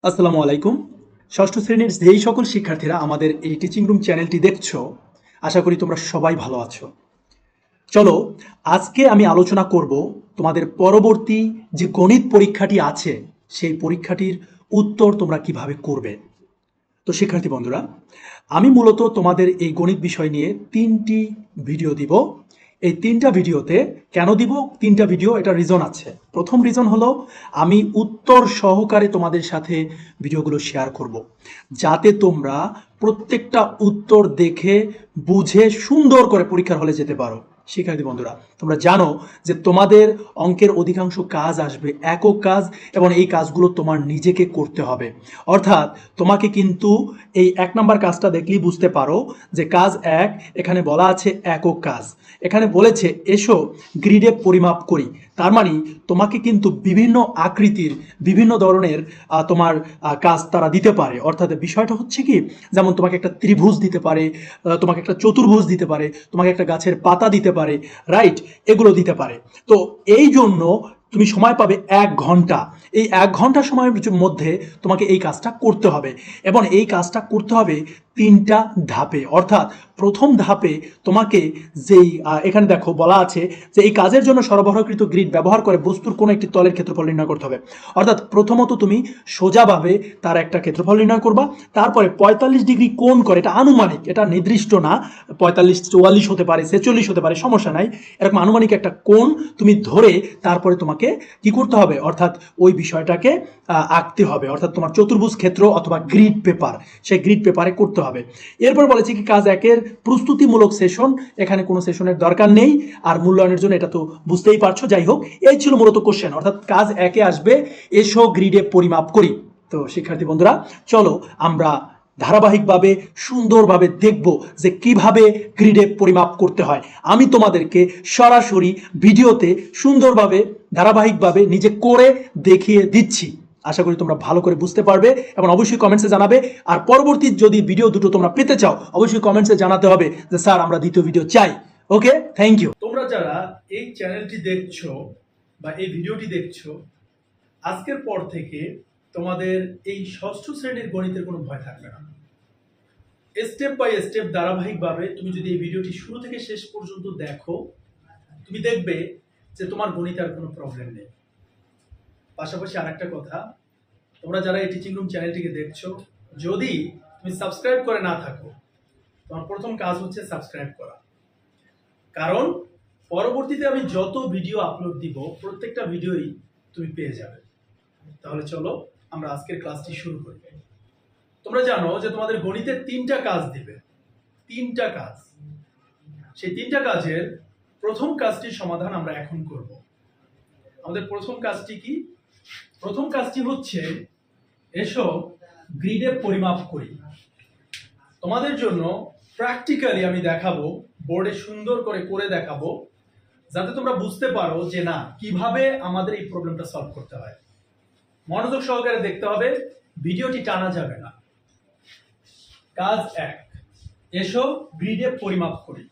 আসসালামু আলাইকুম। ষষ্ঠ শ্রেণীর যেই সকল শিক্ষার্থীরা আমাদের এই টিচিং রুম চ্যানেলটি দেখছো, আশা করি তোমরা সবাই ভালো আছো। চলো, আজকে আমি আলোচনা করব তোমাদের পরবর্তী যে গণিত পরীক্ষাটি আছে, সেই পরীক্ষাটির উত্তর তোমরা কিভাবে করবে। তো শিক্ষার্থী বন্ধুরা, আমি মূলত তোমাদের এই গণিত বিষয় নিয়ে 3টি ভিডিও দিব। এই 3টা ভিডিওতে কেন দিব 3টা ভিডিও, এটা রিজন আছে। প্রথম রিজন হলো আমি উত্তর সহকারে তোমাদের সাথে ভিডিওগুলো শেয়ার করব, যাতে তোমরা প্রত্যেকটা উত্তর দেখে বুঝে সুন্দর করে পরীক্ষার হলে যেতে পারো। শিক্ষার্থী বন্ধুরা, তোমরা জানো যে তোমাদের অঙ্কের অধিকাংশ কাজ আসবে একক কাজ, এবং এই কাজগুলো তোমার নিজেকে করতে হবে। অর্থাৎ তোমাকে কিন্তু এই 1 নাম্বার কাজটা দেখলেই বুঝতে পারো যে কাজ 1 এখানে বলা আছে একক কাজ। এখানে বলেছে এসো গ্রিডে পরিমাপ করি। তার মানে তোমাকে কিন্তু বিভিন্ন আকৃতির বিভিন্ন ধরনের তোমার কাজ তারা দিতে পারে। অর্থাৎ বিষয়টা হচ্ছে কি, যেমন তোমাকে একটা ত্রিভুজ দিতে পারে, তোমাকে একটা চতুর্ভুজ দিতে পারে, তোমাকে একটা গাছের পাতা দিতে পারে, রাইট, এগুলো দিতে পারে। তো এই জন্য তুমি সময় পাবে 1 ঘন্টা। এই 1 ঘন্টা সময়ের মধ্যে তোমাকে এই কাজটা করতে হবে, এবং এই কাজটা করতে হবে 3টা ধাপে। অর্থাৎ প্রথম ধাপে তোমাকে যেই এখানে দেখো বলা আছে যে এই কাজের জন্য সরবরাহকৃত গ্রিড ব্যবহার করে বস্তুর কোনো একটি তলের ক্ষেত্রফল নির্ণয় করতে হবে। অর্থাৎ প্রথমত তুমি সোজাভাবে তার একটা ক্ষেত্রফল নির্ণয় করবা, তারপরে 45 ডিগ্রি কোণ করে, এটা আনুমানিক, এটা নির্দিষ্ট না, 45 44 হতে পারে, 46 হতে পারে, সমস্যা নাই, এরকম আনুমানিক একটা কোণ তুমি ধরে তারপরে তোমাকে কি করতে হবে, অর্থাৎ ওই বিষয়টাকে আঁকতে হবে। অর্থাৎ তোমার চতুর্ভুজ ক্ষেত্র অথবা গ্রিড পেপার, সেই গ্রিড পেপারে করতে হবে। এরপর বলেছে কি কাজ 1-এর প্রস্তুতিমূলক সেশন। এখানে কোনো সেশনের দরকার নেই, আর মূল্যায়নের জন্য এটা তো বুঝতেই পারছো। যাই হোক, এই ছিল মূলত কোশ্চেন। অর্থাৎ কাজ 1-এ আসবে এসো গ্রিডে পরিমাপ করি। তো শিক্ষার্থী বন্ধুরা, চলো আমরা ধারাবাহিকভাবে সুন্দরভাবে দেখব যে কিভাবে গ্রিডে পরিমাপ করতে হয়। আমি তোমাদেরকে সরাসরি ভিডিওতে সুন্দরভাবে ধারাবাহিকভাবে নিজে করে দেখিয়ে দিচ্ছি। আশা করি তোমরা ভালো করে বুঝতে পারবে, এবং অবশ্যই কমেন্টসে জানাবে। আর পরবর্তী যদি ভিডিও দুটো তোমরা পেতে চাও, অবশ্যই কমেন্টসে জানাতে হবে যে স্যার আমরা দ্বিতীয় ভিডিও চাই। ওকে, থ্যাংক ইউ। তোমরা যারা এই চ্যানেলটি দেখছো বা এই ভিডিওটি দেখছো, আজকের পর থেকে তোমাদের এই ষষ্ঠ শ্রেণীর গণিতের কোনো ভয় থাকবে না। স্টেপ বাই স্টেপ ধারাবাহিকভাবে তুমি যদি এই ভিডিওটি শুরু থেকে শেষ পর্যন্ত দেখো, তুমি দেখবে যে তোমার গণিতে আর কোনো প্রবলেম নেই। পাশাপাশি আরেকটা কথা, তোমরা যারা এই টিচিং রুম চ্যানেলটিকে দেখছো, যদি তুমি সাবস্ক্রাইব করে না থাকো, তোমার প্রথম কাজ হচ্ছে সাবস্ক্রাইব করা। কারণ পরবর্তীতে আমি যত ভিডিও আপলোড দিব, প্রত্যেকটা ভিডিওই তুমি পেয়ে যাবে। তাহলে চলো আমরা আজকের ক্লাসটি শুরু করি। তোমরা জানো যে তোমাদের গণিতের 3টা কাজ দিবে, 3টা কাজ। সেই 3টা কাজের প্রথম কাজটির সমাধান আমরা এখন করব। আমাদের প্রথম কাজটি কি? প্রথম কাজটি হচ্ছে এসো গ্রিডে পরিমাপ করি। তোমাদের জন্য প্র্যাকটিক্যালি আমি দেখাবো, বোর্ডে সুন্দর করে দেখাবো, যাতে তোমরা বুঝতে পারো যে না কিভাবে আমাদের এই প্রবলেমটা সলভ করতে হয়। মনোযোগ সহকারে দেখতে হবে, ভিডিওটি টানা যাবে না। কাজ 1, এসো গ্রিডে পরিমাপ করি।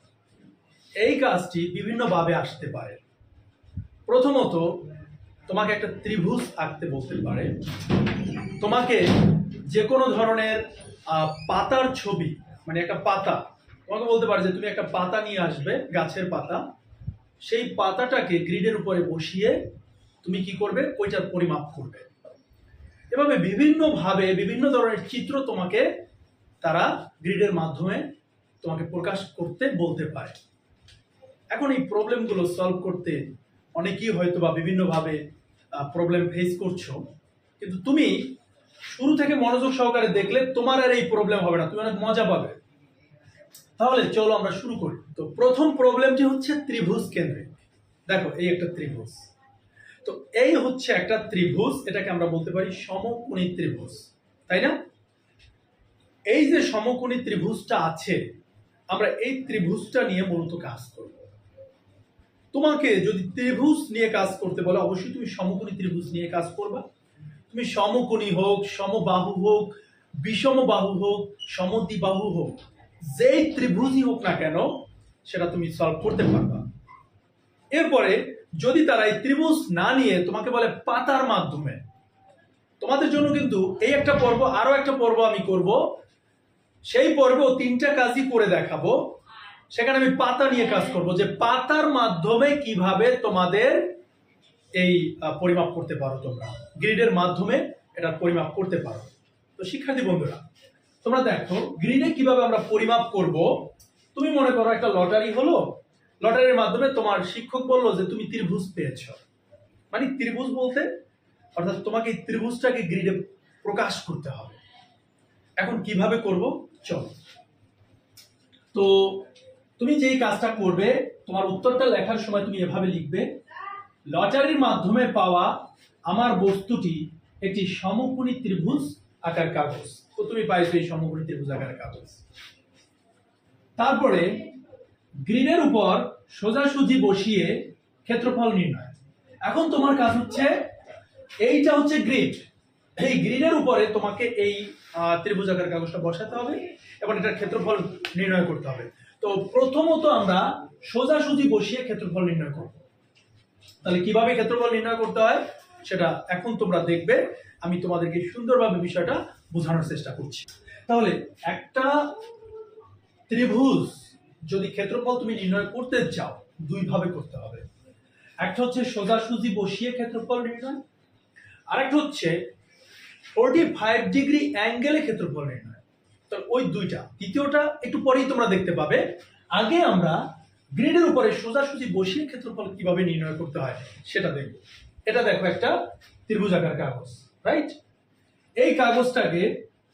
এই কাজটি বিভিন্নভাবে আসতে পারে। প্রথমত তোমাকে একটা ত্রিভুজ আঁকতে বলতে পারে, তোমাকে যে কোনো ধরনের পাতার ছবি, মানে একটা পাতা, তোমাকে বলতে পারে যে তুমি একটা পাতা নিয়ে আসবে, গাছের পাতা, সেই পাতাটাকে গ্রিডের উপরে বসিয়ে তুমি কি করবে, ওইটার পরিমাপ করবে। এভাবে বিভিন্নভাবে বিভিন্ন ধরনের চিত্র তোমাকে তারা গ্রিডের মাধ্যমে তোমাকে প্রকাশ করতে বলতে পারে। এখন এই প্রবলেমগুলো সলভ করতে অনেকেই হয়তো বা বিভিন্নভাবে প্রবলেম ফেস করছো, কিন্তু তুমি শুরু থেকে মনোযোগ সহকারে দেখলে তোমার আর এই প্রবলেম হবে না, তুমি অনেক মজা পাবে। তাহলে চলো আমরা শুরু করি। তো প্রথম প্রবলেমটি হচ্ছে ত্রিভুজ কেন্দ্রিক। দেখো এই একটা ত্রিভুজ, তো এই হচ্ছে একটা ত্রিভুজ, এটাকে আমরা বলতে পারি সমকোণী ত্রিভুজ, তাই না? এই যে সমকোণী ত্রিভুজটা আছে, আমরা এই ত্রিভুজটা নিয়ে মূলত কাজ করব। তোমাকে যদি ত্রিভুজ নিয়ে কাজ করতে বলে, অবশ্যই তুমি সমকোণী ত্রিভুজ নিয়ে কাজ করবা। তুমি সমকোণী হোক, সমবাহু হোক, বিষমবাহু হোক, সমদ্বিবাহু হোক, যেই ত্রিভুজই হোক না কেন, সেটা তুমি সলভ করতে পারবা। এরপরে যদি তারা এই ত্রিভুজ না নিয়ে তোমাকে বলে পাতার মাধ্যমে, তোমাদের জন্য কিন্তু এই একটা পর্ব, আরো একটা পর্ব আমি করব, সেই পর্ব 3টা কাজই করে দেখাবো। সেখানে আমি পাতা নিয়ে কাজ করব, যে পাতার মাধ্যমে কিভাবে তোমাদের এই পরিমাপ করতে পারো, তোমরা গ্রিডের মাধ্যমে এটা পরিমাপ করতে পারো। তো শিক্ষার্থী বন্ধুরা, তোমরা দেখো গ্রিডে কিভাবে আমরা পরিমাপ করব। তুমি মনে করো একটা লটারি হলো, লটারির মাধ্যমে তোমার শিক্ষক বললো যে তুমি ত্রিভুজ পেয়েছো। মানে ত্রিভুজ বলতে অর্থাৎ তোমাকে এই ত্রিভুজটাকে গ্রিডে প্রকাশ করতে হবে। এখন কিভাবে করব, চলো। তো তুমি যেই কাজটা করবে, তোমার উত্তরটা লেখার সময় তুমি এভাবে লিখবে, লটারির মাধ্যমে পাওয়া আমার বস্তুটি একটি সমকোণী ত্রিভুজ আকার কাগজ। তো তুমি পাইছো এই সমকোণী ত্রিভুজ আকার কাগজ। তারপরে গ্রিডের উপর সোজাসুজি বসিয়ে ক্ষেত্রফল নির্ণয়। এখন তোমার কাজ হচ্ছে, এইটা হচ্ছে গ্রিড, এই গ্রিডের উপরে তোমাকে এই ত্রিভুজ আকার কাগজটা বসাতে হবে এবং এটার ক্ষেত্রফল নির্ণয় করতে হবে। তো প্রথমত আমরা সোজাসুজি বসিয়ে ক্ষেত্রফল নির্ণয় করব। তাহলে কিভাবে ক্ষেত্রফল নির্ণয় করতে হয় সেটা এখন তোমরা দেখবে, আমি তোমাদেরকে সুন্দরভাবে বিষয়টা বোঝানোর চেষ্টা করছি। তাহলে একটা ত্রিভুজ যদি ক্ষেত্রফল তুমি নির্ণয় করতে চাও, দুই ভাবে করতে হবে। একটা হচ্ছে সোজাসুজি বসিয়ে ক্ষেত্রফল নির্ণয়, আরেকটা হচ্ছে 45 ডিগ্রি অ্যাঙ্গেলে ক্ষেত্রফল নির্ণয়। তো ওই দুইটা, দ্বিতীয়টা একটু পরেই তোমরা দেখতে পাবে। আগে আমরা গ্রিডের উপরে সোজাসুজি বসিয়ে ক্ষেত্রফল কিভাবে নির্ণয় করতে হয় সেটা দেখব। এটা দেখো একটা ত্রিভুজ আকার কাগজ, রাইট? এই কাগজটাকে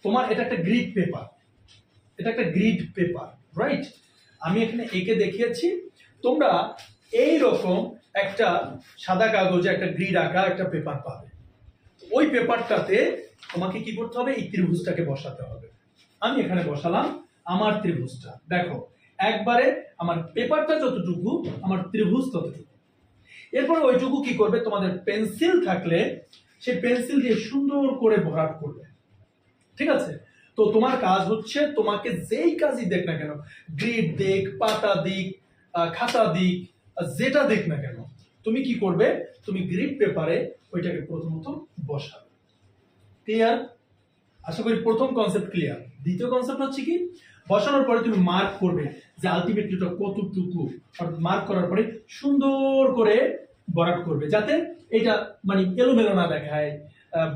তোমার, এটা একটা গ্রিড পেপার, এটা একটা গ্রিড পেপার, রাইট? আমি এখানে এঁকে দেখিয়েছি, তোমরা এই রকম একটা সাদা কাগজে একটা গ্রিড আঁকা একটা পেপার পাবে। ওই পেপারটাতে তোমাকে কি করতে হবে, এই ত্রিভুজটাকে বসাতে হবে। আমি এখানে বসালাম আমার ত্রিভুজটা, দেখো একবারে আমার পেপারটা যতটুকু, আমার ত্রিভুজ ততটুকু। এরপর ওইটুকু কি করবে, তোমাদের পেন্সিল থাকলে সেই পেন্সিল দিয়ে সুন্দর করে ভরাট করবে, ঠিক আছে? তো তোমার কাজ হচ্ছে, তোমাকে যেই কাজই দেখ না কেন, গ্রিড দিক, পাতা দিক, খাতা দিক, যেটা দেখ না কেন, তুমি কি করবে, তুমি গ্রিড পেপারে ওইটাকে প্রথমত বসাবে। ক্লিয়ার? আশা করি প্রথম কনসেপ্ট ক্লিয়ার। দ্বিতীয় কনসেপ্ট হচ্ছে কি, বসানোর পরে তুমি মার্ক করবে যে আলটিমেটলি এটা কতটুকু। মার্ক করার পরে সুন্দর করে ভরাট করবে, যাতে এটা মানে এলোমেলো না দেখায়,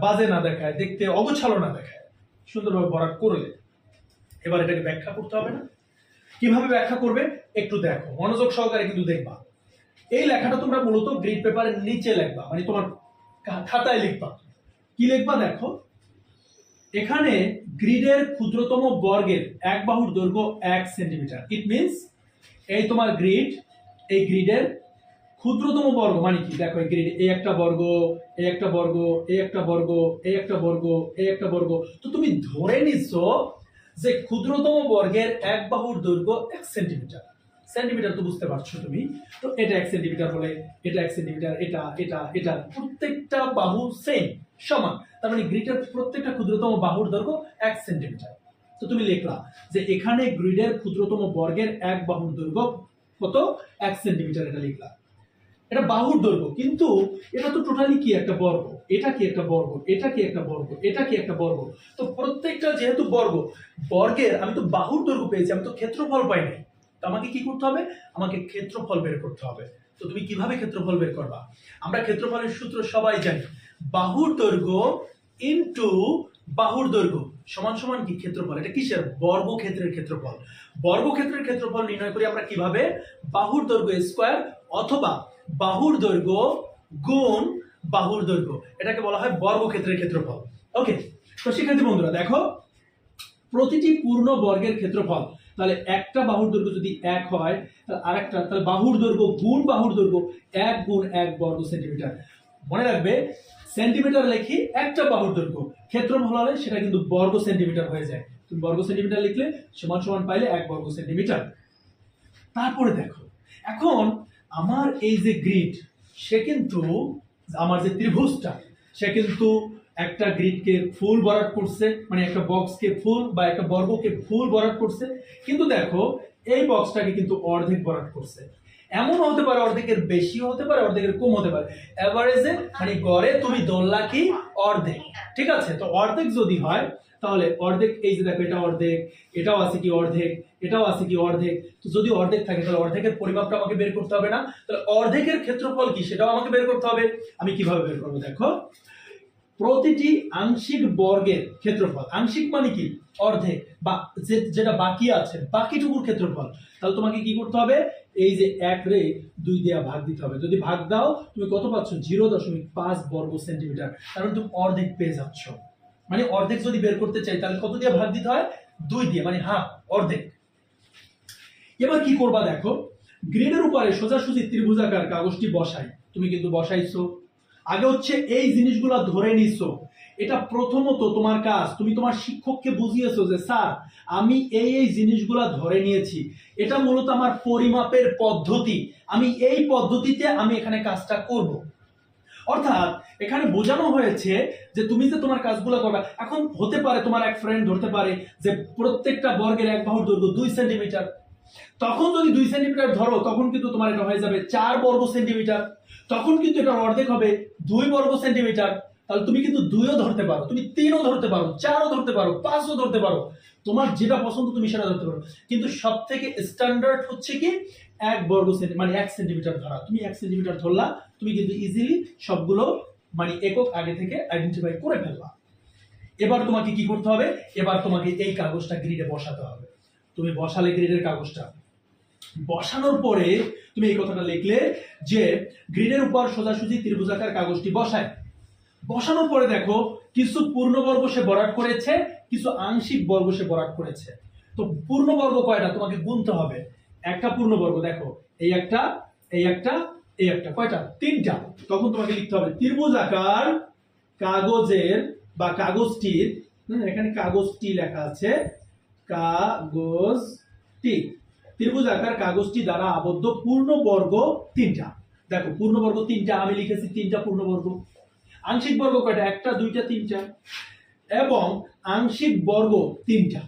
বাজে না দেখায়, দেখতে অগোছালো না দেখায়, সুন্দরভাবে ভরাট করলে। এবার এটাকে ব্যাখ্যা করতে হবে না? কিভাবে ব্যাখ্যা করবে একটু দেখো, মনোযোগ সহকারে কিন্তু দেখবা। এই লেখাটা তোমরা মূলত গ্রিড পেপারের নিচে লিখবা, মানে তোমার খাতায় লিখবা। কি লিখবা দেখো, এখানে গ্রিডের ক্ষুদ্রতম বর্গের এক বাহুর দৈর্ঘ্য 1 সেন্টিমিটার। ইট মিনস এই তোমার গ্রিড, এই গ্রিডের ক্ষুদ্রতম বর্গ মানে কি, দেখো এই গ্রিড, এই একটা বর্গ, এই একটা বর্গ, এই একটা বর্গ, এই একটা বর্গ, এই একটা বর্গ। তো তুমি ধরে নিছো যে ক্ষুদ্রতম বর্গের এক বাহুর দৈর্ঘ্য 1 সেন্টিমিটার। সেন্টিমিটার তো বুঝতে পারছো তুমি। তো এটা 1 সেন্টিমিটার হলে এটা 1 সেন্টিমিটার, এটা এটা এটা প্রত্যেকটা বাহু সেম, সমান। তার মানে গ্রিডের প্রত্যেকটা ক্ষুদ্রতম বাহুর দৈর্ঘ্য 1 সেন্টিমিটার। তো তুমি লিখলা যে এখানে গ্রিডের ক্ষুদ্রতম বর্গের এক বাহুর দৈর্ঘ্য কত, 1 সেন্টিমিটার। এটা লিখলা, এটা বাহুর দৈর্ঘ্য, কিন্তু এটা তো টোটালি কি একটা বর্গ, এটা কি একটা বর্গ, এটা কি একটা বর্গ, এটা কি একটা বর্গ। তো প্রত্যেকটা যেহেতু বর্গ, বর্গের আমি তো বাহুর দৈর্ঘ্য পেয়েছি, আমি তো ক্ষেত্রফল পাইনি। তো আমাকে কি করতে হবে, আমাকে ক্ষেত্রফল বের করতে হবে। তো তুমি কিভাবে ক্ষেত্রফল বের করবা? আমরা ক্ষেত্রফলের সূত্র সবাই জানি, বাহুর দৈর্ঘ্য ইনটু বাহুর দৈর্ঘ্য সমান সমান কি ক্ষেত্রফল। এটা কিসের, বর্গক্ষেত্রের ক্ষেত্রফল। বর্গক্ষেত্রের ক্ষেত্রফল নির্ণয় করি আমরা কিভাবে, বাহুর দৈর্ঘ্য স্কয়ার অথবা বাহুর দৈর্ঘ্য গুণ বাহুর দৈর্ঘ্য, এটাকে বলা হয় বর্গক্ষেত্রের ক্ষেত্রফল। ওকে, তো শিক্ষার্থী বন্ধুরা দেখো, প্রতিটি পূর্ণ বর্গের ক্ষেত্রফল, তাহলে একটা বাহুর দৈর্ঘ্য যদি 1 হয়, তাহলে আরেকটা, তাহলে বাহুর দৈর্ঘ্য গুণ বাহুর দৈর্ঘ্য 1 গুণ 1 বর্গ সেন্টিমিটার। মনে রাখবে, সেন্টিমিটার লেখি একটা বাহুর দৈর্ঘ্য, ক্ষেত্রফল হলে সেটা কিন্তু বর্গ সেন্টিমিটার হয়ে যায়। তুমি বর্গ সেন্টিমিটার লিখলে সমান সমান পাইলে 1 বর্গ সেন্টিমিটার। তারপরে দেখো, এখন আমার এই যে গ্রিড, সে কিন্তু আমার যে ত্রিভুজটা, সে কিন্তু একটা গ্রিডকে ফুল ভরাট করছে, মানে একটা বক্সকে ফুল বা একটা বর্গকে ফুল ভরাট করছে। কিন্তু দেখো এই বক্সটাকে কিন্তু অর্ধেক ভরাট করছে। এমনও হতে পারে অর্ধেকের বেশিও হতে পারে, অর্ধেকের কম হতে পারে। এভারেজে মানে গড়ে তুমি ধরলা কি অর্ধেক, ঠিক আছে? তো অর্ধেক যদি হয় তাহলে অর্ধেক, এই যে দেখো এটা অর্ধেক, এটাও আছে কি অর্ধেক, এটাও আছে কি অর্ধেক। তো যদি অর্ধেক থাকে তাহলে অর্ধেকের পরিমাপটা আমাকে বের করতে হবে না? তাহলে অর্ধেকের ক্ষেত্রফল কি সেটাও আমাকে বের করতে হবে। আমি কিভাবে বের করবো দেখো, প্রতিটি আংশিক বর্গের ক্ষেত্রফল, আংশিক মানে কি অর্ধেক, বা যেটা বাকি আছে বাকিটুকুর ক্ষেত্রফল, তাহলে তোমাকে কি করতে হবে, এই যে 1 রে 2 দিয়ে ভাগ দিতে হবে। যদি ভাগ দাও তুমি কত পাচ্ছ, 0.5 বর্গ সেন্টিমিটার, কারণ তুমি অর্ধেক পেয়ে যাচ্ছ। মানে অর্ধেক যদি বের করতে চাই তাহলে কত দিয়ে ভাগ দিতে হয়, 2 দিয়ে, মানে হাফ, অর্ধেক। এবার কি করবা দেখো, গ্রিডের উপরে সোজাসুজি ত্রিভুজাকার কাগজটি বসাই। তুমি কিন্তু বসাইছো, আগে হচ্ছে এই জিনিসগুলো ধরে নিছো। এটা প্রথমত তোমার কাজ, তুমি তোমার শিক্ষককে বুঝিয়েছো যে স্যার আমি এই জিনিসগুলো ধরে নিয়েছি, এটা মূলত আমার পরিমাপের পদ্ধতি, আমি এই পদ্ধতিতে আমি এখানে কাজটা করব। অর্থাৎ এখানে বোঝানো হয়েছে যে তুমি যে তোমার কাজগুলো করবে। এখন হতে পারে তোমার এক ফ্রেন্ড ধরতে পারে যে প্রত্যেকটা বর্গের এক বাহুর দৈর্ঘ্য 2 সেন্টিমিটার, তখন যদি 2 সেন্টিমিটার ধরো তখন কিন্তু তোমার এটা হয়ে যাবে 4 বর্গ সেন্টিমিটার, তখন কিন্তু এটা অর্ধেক হবে 2 বর্গ সেন্টিমিটার। তাহলে তুমি কিন্তু 2ও ধরতে পারো, তুমি 3ও ধরতে পারো, 4ও ধরতে পারো, 5ও ধরতে পারো, তোমার যেটা পছন্দ তুমি সেটা ধরতে পারো। কিন্তু সব থেকে স্ট্যান্ডার্ড হচ্ছে কি 1 বর্গ সেন্টিমিটার, মানে 1 সেন্টিমিটার ধরা। তুমি 1 সেন্টিমিটার ধরলা, তুমি কিন্তু ইজিলি সবগুলো মানে একক আগে থেকে আইডেন্টিফাই করে ফেললা। এবার তোমাকে কি করতে হবে, এবার তোমাকে এই কাগজটা গ্রিডে বসাতে হবে। তুমি বসালে গ্রিডের কাগজটা, বসানোর পরে তুমি এই কথাটা লিখলে যে গ্রিডের উপর সোজাসুজি ত্রিভুজাকার কাগজটি বসায়। বসানোর পরে দেখো কিছু পূর্ণবর্গ সে ভরাট করেছে, কিছু আংশিক বর্গ সে ভরাট করেছে। তো পূর্ণবর্গ কয়টা তোমাকে গুনতে হবে। একটা পূর্ণবর্গ দেখো, এই একটা, এই একটা, এই একটা, কয়টা, 3টা। তখন তোমাকে লিখতে হবে ত্রিভুজাকার কাগজের বা কাগজটির, এখানে কাগজটি লেখা আছে, কাগজটি, ত্রিভুজাকার কাগজটি দ্বারা আবদ্ধ পূর্ণবর্গ 3টা। দেখো পূর্ণবর্গ 3টা, আমি লিখেছি 3টা পূর্ণবর্গ। আংশিক বর্গ কয়টা, 1টা, 2টা, 3টা, এবং আংশিক বর্গ 3টা।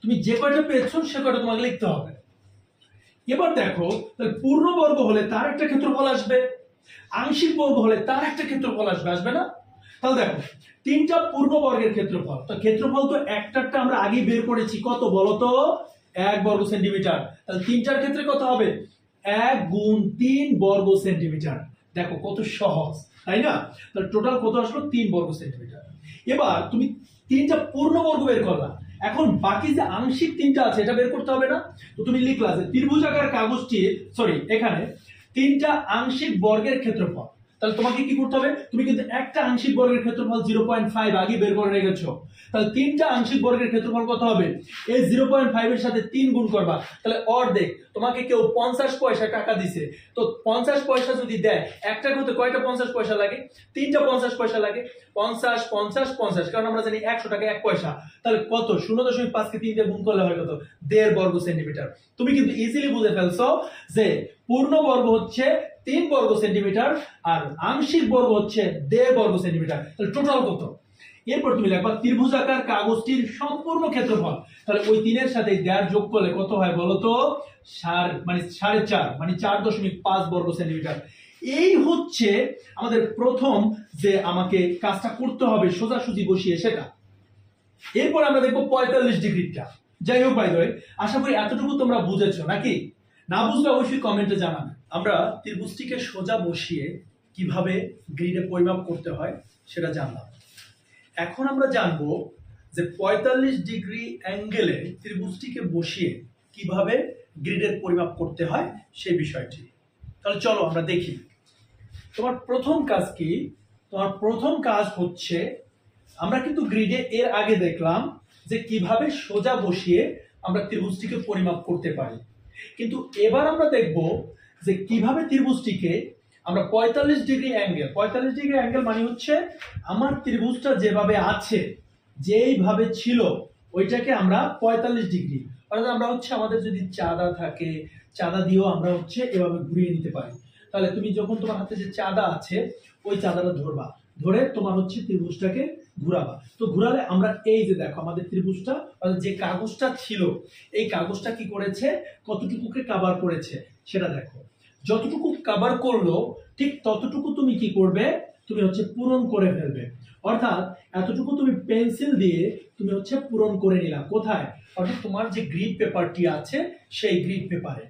তুমি যে কয়টা পেয়েছো সে কয়টা তোমাকে লিখতে হবে। এবার দেখো পূর্ণবর্গ হলে তার একটা ক্ষেত্রফল আসবে, আংশিক বর্গ হলে তার একটা ক্ষেত্রফল আসবে, আসবে না? তাহলে দেখো 3টা পূর্ণবর্গের ক্ষেত্রফল, তো ক্ষেত্রফল তো একটারটা আমরা আগে বের করেছি, কত বলো তো, 1 বর্গ সেন্টিমিটার। তাহলে 3টার ক্ষেত্রে কত হবে, 1 গুণ 3 বর্গ সেন্টিমিটার। দেখো কত সহজ, তাই না? তাহলে টোটাল কত আসলো, 3 বর্গ সেন্টিমিটার। এবার তুমি 3টা পূর্ণবর্গ বের করলা, এখন বাকি যে আংশিক 3টা আছে এটা বের করতে হবে না? তো তুমি লিখলা যে ত্রিভুজাকার কাগজটি, সরি এখানে 3টা আংশিক বর্গের ক্ষেত্রফল। তাহলে তোমাকে কি করতে হবে, তুমি কিন্তু একটা আংশিক বর্গের ক্ষেত্রফল 0.5 আগে বের করে রেখেছো। তাহলে 3টা আংশিক বর্গের ক্ষেত্রফল কত হবে, এই 0.5 এর সাথে 3 গুণ করবা, তাহলে অর্ধেক। তোমাকে কেউ 50 পয়সা টাকা দিছে, তো 50 পয়সা যদি দেয়, একটা করতে কয়টা 50 পয়সা লাগে, 3টা 50 পয়সা লাগে। 50 50 50, কারণ আমরা জানি 100 টাকা 1 পয়সা। তাহলে কত, 0.5 কে 3 দিয়ে গুণ করলে হয় কত, 1.5 বর্গ সেন্টিমিটার। তুমি কিন্তু ইজিলি বুঝে ফেলছো যে পূর্ণবর্গ হচ্ছে 3 বর্গ সেন্টিমিটার আর আংশিক বর্গ হচ্ছে 1.5 বর্গ সেন্টিমিটার। তাহলে টোটাল কত। এরপর তুমি লিখবা ত্রিভুজাকার কাগজটির সম্পূর্ণ ক্ষেত্রফল। তাহলে ওই 3 এর সাথে 1.5 যোগ করলে কত হয় বলো তো, মানে 4.5, মানে 4.5 বর্গ সেন্টিমিটার। এই হচ্ছে আমাদের প্রথম যে আমাকে কাজটা করতে হবে সোজাসুজি বসিয়ে সেটা। এরপর আমরা দেখবো 45 ডিগ্রিটা। যাই হোক বাই দ্য ওয়ে, আশা করি এতটুকু তোমরা বুঝেছো নাকি? না বুঝলে অবশ্যই কমেন্টে জানাবে। আমরা ত্রিভুজটিকে সোজা বসিয়ে কিভাবে গ্রিডে পরিমাপ করতে হয় সেটা জানলাম। এখন আমরা জানবো যে 45 ডিগ্রি অ্যাঙ্গেলে ত্রিভুজটিকে বসিয়ে কিভাবে গ্রিডের পরিমাপ করতে হয় সেই বিষয়টি। তাহলে চলো আমরা দেখি। তোমার প্রথম কাজ কি? তোমার প্রথম কাজ হচ্ছে, আমরা কিন্তু গ্রিডে এর আগে দেখলাম যে কিভাবে সোজা বসিয়ে আমরা ত্রিভুজটিকে পরিমাপ করতে পারি, কিন্তু এবার আমরা দেখব যে কিভাবে ত্রিভুজটিকে আমরা 45 ডিগ্রি অ্যাঙ্গেল, 45 ডিগ্রি অ্যাঙ্গেল মানে হচ্ছে আমার ত্রিভুজটা যেভাবে আছে, যেইভাবে ছিল ওইটাকে আমরা 45 ডিগ্রি, অর্থাৎ আমরা হচ্ছে আমাদের যদি চাঁদা থাকে, চাঁদা দিয়েও আমরা হচ্ছে এভাবে ঘুরিয়ে নিতে পারি। তাহলে তুমি যখন তোমার হাতে যে চাঁদা আছে ওই চাঁদাটা ধরবা, ধরে তোমার হচ্ছে ত্রিভুজটাকে ঘুরাবা। তো ঘুরালে আমরা এই যে দেখো আমাদের ত্রিভুজটা, যে কাগজটা ছিল এই কাগজটা কি করেছে, কতটুকুকে কভার করেছে সেটা দেখো। যতটুকু কভার করলো ঠিক ততটুকু তুমি কি করবে, তুমি হচ্ছে পূরণ করে ফেলবে। অর্থাৎ এতটুকু তুমি পেন্সিল দিয়ে তুমি হচ্ছে পূরণ করে নিলা কোথায়, অর্থাৎ তোমার যে গ্রিড পেপারটি আছে সেই গ্রিড পেপারে।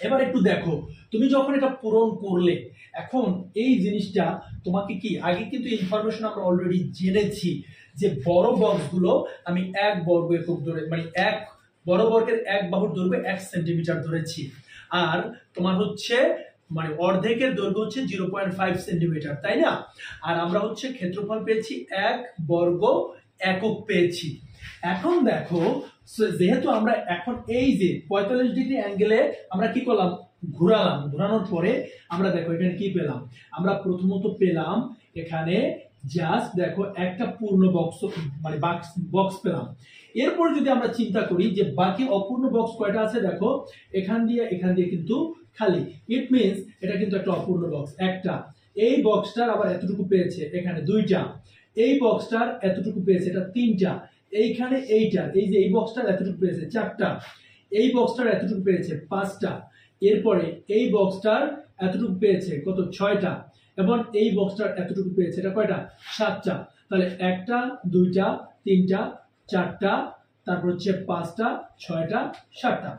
এবার একটু দেখো, তুমি যখন এটা পূরণ করলে এখন এই জিনিসটা তোমাকে কি, আগে কিন্তু ইনফরমেশন আমরা অলরেডি জেনেছি যে বড় বক্সগুলো আমি 1 বর্গ একক ধরে মানে এক বড় বর্গের 1 বাহুর দৈর্ঘ্য 1 সেন্টিমিটার ধরেছি, আর তোমার হচ্ছে মানে অর্ধেকের দৈর্ঘ্য হচ্ছে 0.5 সেন্টিমিটার, তাই না? আর আমরা হচ্ছে ক্ষেত্রফল পেয়েছি 1 বর্গ একক পেয়েছি। এখন দেখো, যেহেতু আমরা এখন এই যে 45 ডিগ্রি অ্যাঙ্গেলে আমরা কি করলাম, ঘোরালাম, ঘোরানোর পরে আমরা দেখো এখানে কি পেলাম, আমরা প্রথমত পেলাম এখানে জাস্ট দেখো একটা পূর্ণ বক্স মানে বক্স পেলাম। এরপর যদি আমরা চিন্তা করি যে বাকি অপূর্ণ বক্স কয়টা আছে, দেখো এখান দিয়ে কিন্তু খালি, ইট মিনস এটা কিন্তু একটা অপূর্ণ বক্স একটা। এই বক্সটার আবার এতটুকু পেয়েছে এখানে 2টা, এই বক্সটার এতটুকু পেয়েছে এটা 3টা, এইখানে এইটার এই যে এই বক্সটার এতটুকু পেয়েছে 4টা, এই বক্সটার এতটুকু পেয়েছে 5টা, এরপরে এই বক্সটার এতটুকু পেয়েছে কত 6টা, এবং এই বক্সটার এতটুকু পেয়েছে এটা কয়টা 7টা। তাহলে 1টা 2টা 3টা 4টা, তারপর হচ্ছে 5টা 6টা 7টা,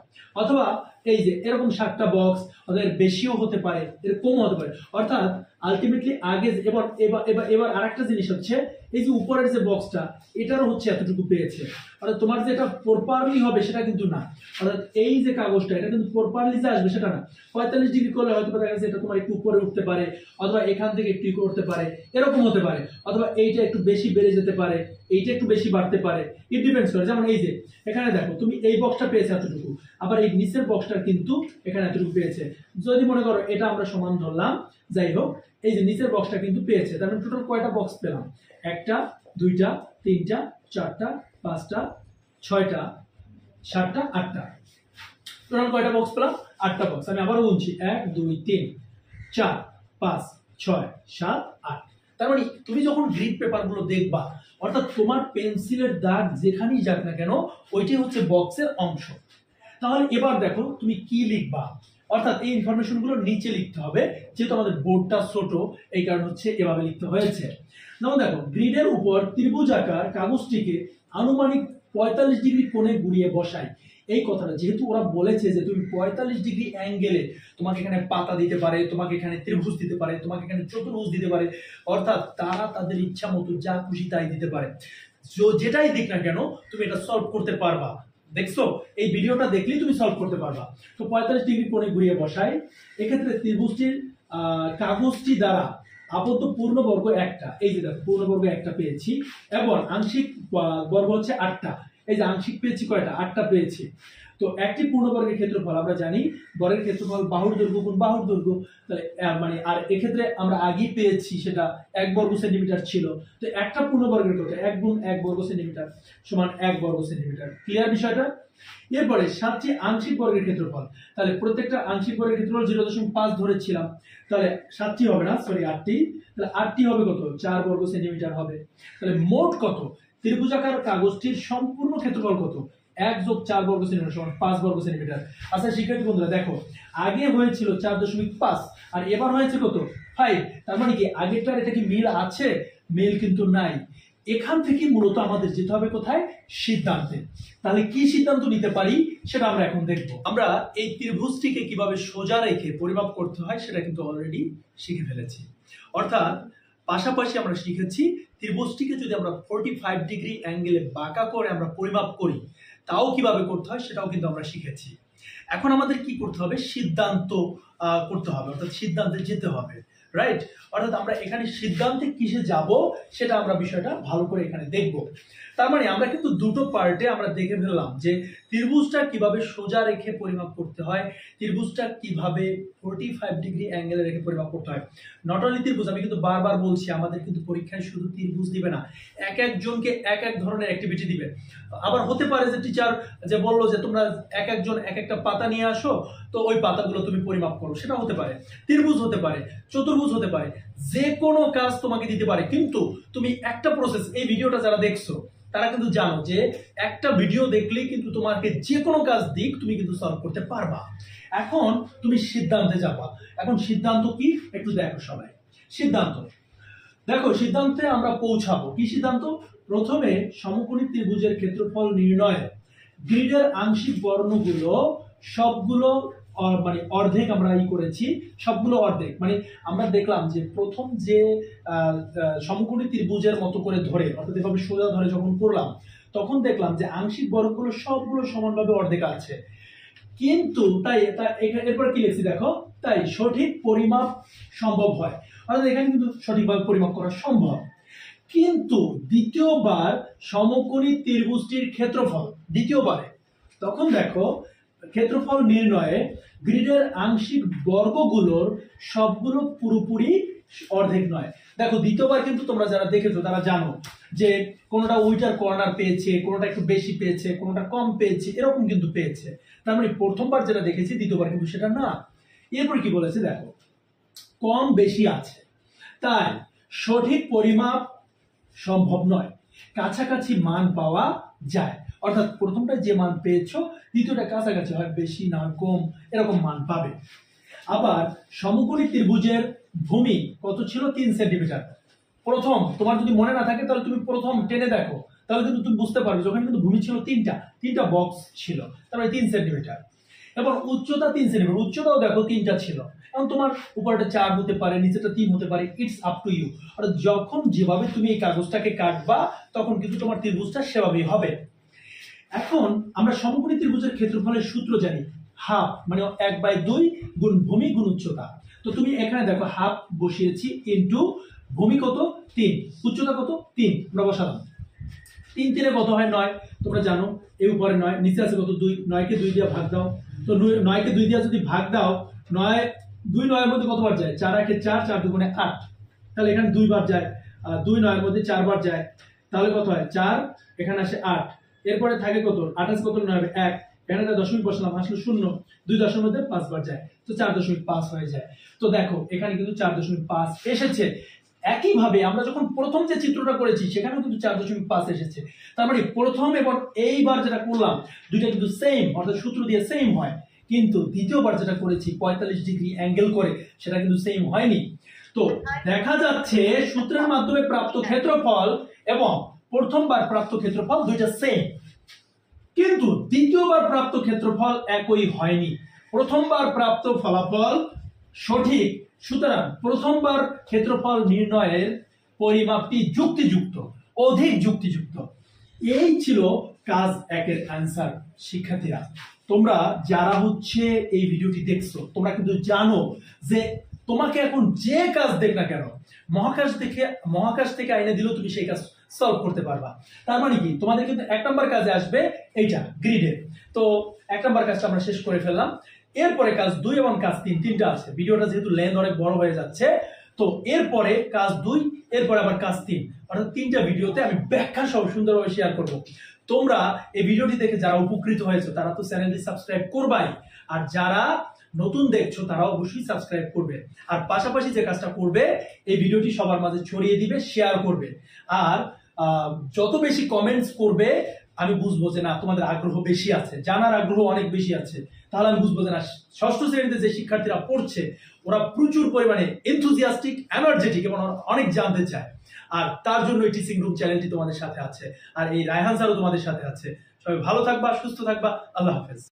অথবা এই যে এরকম 7টা বক্স, ওদের বেশিও হতে পারে এর কমও হতে পারে। অর্থাৎ আলটিমেটলি আগে এবার এবার এবার এবার আরেকটা জিনিস হচ্ছে এই যে উপরের যে বক্সটা এটারও হচ্ছে এতটুকু পেয়েছে, অর্থাৎ তোমার যেটা প্রপারলি হবে সেটা কিন্তু না, অর্থাৎ এই যে কাগজটা এটা কিন্তু প্রপারলি যে আসবে সেটা না। 45 ডিগ্রি করলে হয়তো দেখা যাচ্ছে এটা তোমার একটু উপরে উঠতে পারে, অথবা এখান থেকে একটু করতে পারে, এরকম হতে পারে, অথবা এইটা একটু বেশি বেড়ে যেতে পারে, এইটা একটু বেশি বাড়তে পারে, ইট ডিপেন্ডস করে। যেমন এই যে এখানে দেখো তুমি এই বক্সটা পেয়েছে এতটুকু, আবার এই নিচের বক্সটা কিন্তু এখানে এতটুকু পেয়েছে। যদি মনে করো এটা আমরা সমান ধরলাম, যাই হোক এই যে নিচের বক্সটা কিন্তু পেয়েছে, তার মানে টোটাল কয়টা বক্স পেলাম, 1টা 2টা 3টা 4টা 5টা 6টা 7টা 8টা, টোটাল কয়টা বক্স পেলাম 8টা বক্স। আমি আবারও গুনছি 1 2 3 4 5 6 7 8। তার মানে তুমি যখন গ্রিড পেপারগুলো দেখবা, অর্থাৎ তোমার পেন্সিলের দাগ যেখানেই যাক না কেন ওইটাই হচ্ছে বক্সের অংশ। তাহলে এবার দেখো তুমি কি লিখবা, অর্থাৎ এই ইনফরমেশনগুলো নিচে লিখতে হবে, যেহেতু আমাদের বোর্ডটা ছোট এই কারণে হচ্ছে এভাবে লিখতে হয়েছে। যেমন দেখো গ্রিডের উপর ত্রিভুজাকার কাগজটিকে আনুমানিক 45 ডিগ্রি কোণে ঘুরিয়ে বসাই। এই কথাটা যেহেতু ওরা বলেছে যে তুমি 45 ডিগ্রি অ্যাঙ্গেলে তোমাকে এখানে পাতা দিতে পারে, তোমাকে এখানে ত্রিভুজ দিতে পারে, তোমাকে এখানে চতুর্ভুজ দিতে পারে, অর্থাৎ তারা তাদের ইচ্ছা মতো যা খুশি তাই দিতে পারে। যেটাই দিক না কেন তুমি এটা সলভ করতে পারবা। দেখছো, এই ভিডিওটা দেখলেই তুমি সলভ করতে পারবা। তো 45 ডিগ্রি কোণে ঘুরিয়ে বসাই, এক্ষেত্রে ত্রিভুজটির কাগজটি দ্বারা আবদ্ধ পূর্ণবর্গ একটা, এই যে দেখো পূর্ণবর্গ একটা পেয়েছি, এবং আংশিক বর্গ হচ্ছে 8টা। এই যে আংশিক পেয়েছি কয়টা 8টা পেয়েছি। তো একটি পূর্ণবর্গের ক্ষেত্রফল আমরা জানি বর্গের ক্ষেত্রফল বাহুর দৈর্ঘ্য গুণ বাহুর দৈর্ঘ্য, তাহলে মানে আর এক্ষেত্রে আমরা আগেই পেয়েছি সেটা 1 বর্গ সেন্টিমিটার ছিল। তো একটা পূর্ণবর্গের কত 1 গুণ 1 বর্গ সেন্টিমিটার সমান 1 বর্গ সেন্টিমিটার। ক্লিয়ার বিষয়টা? এরপরে 7টি আংশিক বর্গের ক্ষেত্রফল, তাহলে প্রত্যেকটা আংশিক বর্গের ক্ষেত্রফল 0.5 ধরেছিলাম, তাহলে 7টি হবে না, সরি 8টি, তাহলে 8টি হবে কত 4 বর্গ সেন্টিমিটার হবে। তাহলে মোট কত ত্রিভুজাকার কাগজটির সম্পূর্ণ ক্ষেত্রফল কত 1 যোগ 4 বর্গ সেন্টিমিটার সমান 5 বর্গ সেন্টিমিটার। আচ্ছা শিক্ষার্থী বন্ধুরা দেখো, আগে হয়েছিল 4.5 আর এবার হয়েছে কত 5, তার মানে কি আগেরটার এটা কি মিল আছে? মিল কিন্তু নাই। এখান থেকে মূলত আমাদের যেতে হবে কোথায়, সিদ্ধান্তে। তাহলে কি সিদ্ধান্ত নিতে পারি সেটা আমরা এখন দেখব। আমরা এই ত্রিভুজটিকে কিভাবে সোজা রেখে পরিমাপ করতে হয় সেটা কিন্তু অলরেডি শিখে ফেলেছি। অর্থাৎ পাশাপাশি আমরা শিখেছি ত্রিভুজটিকে যদি আমরা 45 ডিগ্রি অ্যাঙ্গেলে বাঁকা করে আমরা পরিমাপ করি তাও কিভাবে করতে হয় সেটাও কিন্তু আমরা শিখেছি। এখন আমাদের কি করতে হবে, সিদ্ধান্ত করতে হবে, অর্থাৎ সিদ্ধান্তে যেতে হবে, রাইট? অর্থাৎ আমরা এখানে সিদ্ধান্তে কিসে যাব সেটা আমরা বিষয়টা ভালো করে এখানে দেখব। তার মানে আমরা কিন্তু দুটো পার্টে আমরা দেখে ফেললাম যে ত্রিভুজটা কিভাবে সোজা রেখে পরিমাপ করতে হয়, ত্রিভুজটা কিভাবে 45 ডিগ্রি অ্যাঙ্গেলে রেখে পরিমাপ করতে হয়। নট অনলি ত্রিভুজ, আমি কিন্তু বারবার বলছি আমাদের কিন্তু পরীক্ষায় শুধু ত্রিভুজ দিবে না, এক একজনকে এক এক ধরনের অ্যাক্টিভিটি দিবে। আবার হতে পারে যে টিচার যে বললো যে তোমরা এক একজন এক একটা পাতা নিয়ে আসো, তো ওই পাতাগুলো তুমি পরিমাপ করো, সেটা হতে পারে। ত্রিভুজ হতে পারে, চতুর্ভুজ হতে পারে, যে কোনো কাজ তোমাকে দিতে পারে, কিন্তু তুমি একটা প্রসেস, এই ভিডিওটা যারা দেখছো তারা কিন্তু জানো যে একটা ভিডিও দেখলেই কিন্তু তোমাকে যে কোনো কাজ দিক তুমি কিন্তু সলভ করতে পারবা। এখন তুমি সিদ্ধান্তে যাবা। এখন সিদ্ধান্ত কি একটু দেখো সবাই। সিদ্ধান্ত দেখো, সিদ্ধান্তে আমরা পৌঁছাবো। কি সিদ্ধান্ত? প্রথমে সমকোণী ত্রিভুজের ক্ষেত্রফল নির্ণয়ে গ্রিডের আংশিক বর্ণগুলো সবগুলো মানে অর্ধেক আমরা করেছি, সবগুলো অর্ধেক। মানে আমরা দেখলাম যে প্রথম যে সমকোণী ত্রিভুজের মতো করে ধরে, অর্থাৎ এভাবে সোজা ধরে যখন করলাম, তখন দেখলাম যে আংশিক বর্গগুলো সবগুলো সমানভাবে অর্ধেক আছে। কিন্তু তাই এরপরে কি লিখছি দেখো, তাই সঠিক পরিমাপ সম্ভব হয়। অর্থাৎ এখানে কিন্তু সঠিকভাবে পরিমাপ করা সম্ভব। কিন্তু দ্বিতীয়বার সমকোণী ত্রিভুজটির ক্ষেত্রফল, দ্বিতীয়বারে, তখন দেখো ক্ষেত্রফল নির্ণয়ে গ্রিডের আংশিক বর্গগুলোর সবগুলো পুরোপুরি অর্ধেক নয়। দেখো দ্বিতীয়বার কিন্তু তোমরা যারা দেখেছো তারা জানো যে কোনোটা উইটার কর্নার পেয়েছে, কোনোটা একটু বেশি পেয়েছে, কোনোটা কম পেয়েছে, এরকম কিন্তু পেয়েছে। তার মানে প্রথমবার যেটা দেখেছি দ্বিতীয়বার কিন্তু সেটা না। এরপর কি বলেছে দেখো, কম বেশি আছে, তাই সঠিক পরিমাপ সম্ভব নয়, কাছাকাছি মান পাওয়া যায়। অর্থাৎ প্রথমটা যে মান পেয়েছো, দ্বিতীয়টা কাছাকাছি হয়, বেশি না কম এরকম মান পাবে। আবার সমকোণী ত্রিভুজের ভূমি কত ছিল? 3 সেন্টিমিটার। প্রথম, তোমার যদি মনে না থাকে তাহলে তুমি প্রথম টেনে দেখো, তাহলে কিন্তু তুমি বুঝতে পারবে যখন কিন্তু ভূমি ছিল তিনটা বক্স ছিল, তারপরে 3 সেন্টিমিটার। এবং উচ্চতা 3 সেন্টিমিটার, উচ্চতাও দেখো 3টা ছিল। এখন তোমার উপরটা 4 হতে পারে, নিচেটা 3 হতে পারে, ইটস আপ টু ইউ। অর্থাৎ যখন যেভাবে তুমি এই কাগজটাকে কাটবা তখন কিন্তু তোমার ত্রিভুজটা সেভাবেই হবে। এখন আমরা সমকোণী ত্রিভুজের ক্ষেত্রফলের সূত্র জানি, হাফ মানে 1/2 গুণ ভূমি গুণ উচ্চতা। তো তুমি এখানে দেখো হাফ বসিয়েছি ইনটু ভূমি কত 3, উচ্চতা কত 3, আমরা বসালাম। 3 3 কত হয় 9, তোমরা জানো। এই উপরে 9, নিচে আছে কত 2, 9 কে 2 দিয়ে ভাগ দাও। তো 9 কে 2 দিয়ে যদি ভাগ দাও, 9 2 9 এর মধ্যে কতবার যায়? 4 1 4, 4 2 8। তাহলে এখানে 2 বার যায়, 2 9 এর মধ্যে 4 বার যায়, তাহলে কত হয় 4, এখানে আসে 8। এরপরে থাকে কত 28 কত 9 1, এখানে দশমিক বসালাম, আসলে 0, 2 দশমিকের মধ্যে 5 বার যায়, তো 4.5 হয়ে যায়। তো দেখো এখানে কিন্তু 4.5 এসেছে। একইভাবে আমরা যখন প্রথম যে চিত্রটা করেছি সেখানেও কিন্তু 4.5 এসেছে। তার মানে প্রথম এবং এইবার যেটা করলাম দুইটা কিন্তু সেম, অর্থাৎ সূত্র দিয়ে সেম হয়। কিন্তু দ্বিতীয়বার যেটা করেছি 45 ডিগ্রি অ্যাঙ্গেল করে, সেটা কিন্তু সেম হয়নি। তো দেখা যাচ্ছে সূত্রের মাধ্যমে প্রাপ্ত ক্ষেত্রফল এবং প্রথমবার প্রাপ্ত ক্ষেত্রফল দুইটা সেম, কিন্তু দ্বিতীয়বার প্রাপ্ত ক্ষেত্রফল একই হয়নি। প্রথমবার প্রাপ্ত ফলাফল সঠিক, সুতরাং প্রথমবার ক্ষেত্রফল নির্ণয়ের পরিমাপটি যুক্তিযুক্ত, অধিক যুক্তিযুক্ত। এই ছিল কাজ 1-এর অ্যান্সার। শিক্ষার্থীরা, তোমরা যারা হচ্ছে এই ভিডিওটি দেখছো, তোমরা কিন্তু জানো যে তোমাকে এখন যে কাজ দেখ না কেন, মহাকাশ থেকে আইনে দিলেও তুমি সেই কাজ সলভ করতে পারবা। তার মানে কি, তোমাদের কিন্তু 1 নম্বর কাজে আসবে এইটা গ্রিডের। তো 1 নম্বর কাজটা আমরা শেষ করে ফেললাম। এরপরে কাজ 2 এবং কাজ 3, তিনটা আছে। ভিডিওটা যেহেতু লেন্থ অনেক বড় হয়ে যাচ্ছে, তো এরপরে কাজ 2, এরপরে আবার কাজ 3, অর্থাৎ 3টা ভিডিওতে আমি ব্যাখ্যা সহ সুন্দরভাবে শেয়ার করব। তোমরা এই ভিডিওটি দেখে যারা উপকৃত হয়েছে তারা তো চ্যানেলটি সাবস্ক্রাইব করবাই, আর যারা নতুন দেখছো তারা অবশ্যই সাবস্ক্রাইব করবে। আর পাশাপাশি যে কাজটা করবে, এই ভিডিওটি সবার মাঝে ছড়িয়ে দিবে, শেয়ার করবে। আর যত বেশি কমেন্টস করবে আমি বুঝবো যে না তোমাদের আগ্রহ বেশি আছে, জানার আগ্রহ অনেক বেশি আছে। তাহলে আমি বুঝবো যে না ষষ্ঠ শ্রেণীতে যে শিক্ষার্থীরা পড়ছে ওরা প্রচুর পরিমাণে এনথুজিয়াস্টিক, এনার্জেটিক এবং অনেক জানতে চায়। আর তার জন্য এই টিচিং রুম চ্যানেলটি তোমাদের সাথে আছে, আর এই রায়হান স্যারও তোমাদের সাথে আছে। সবাই ভালো থাকবা, সুস্থ থাকবা, আল্লাহ হাফেজ।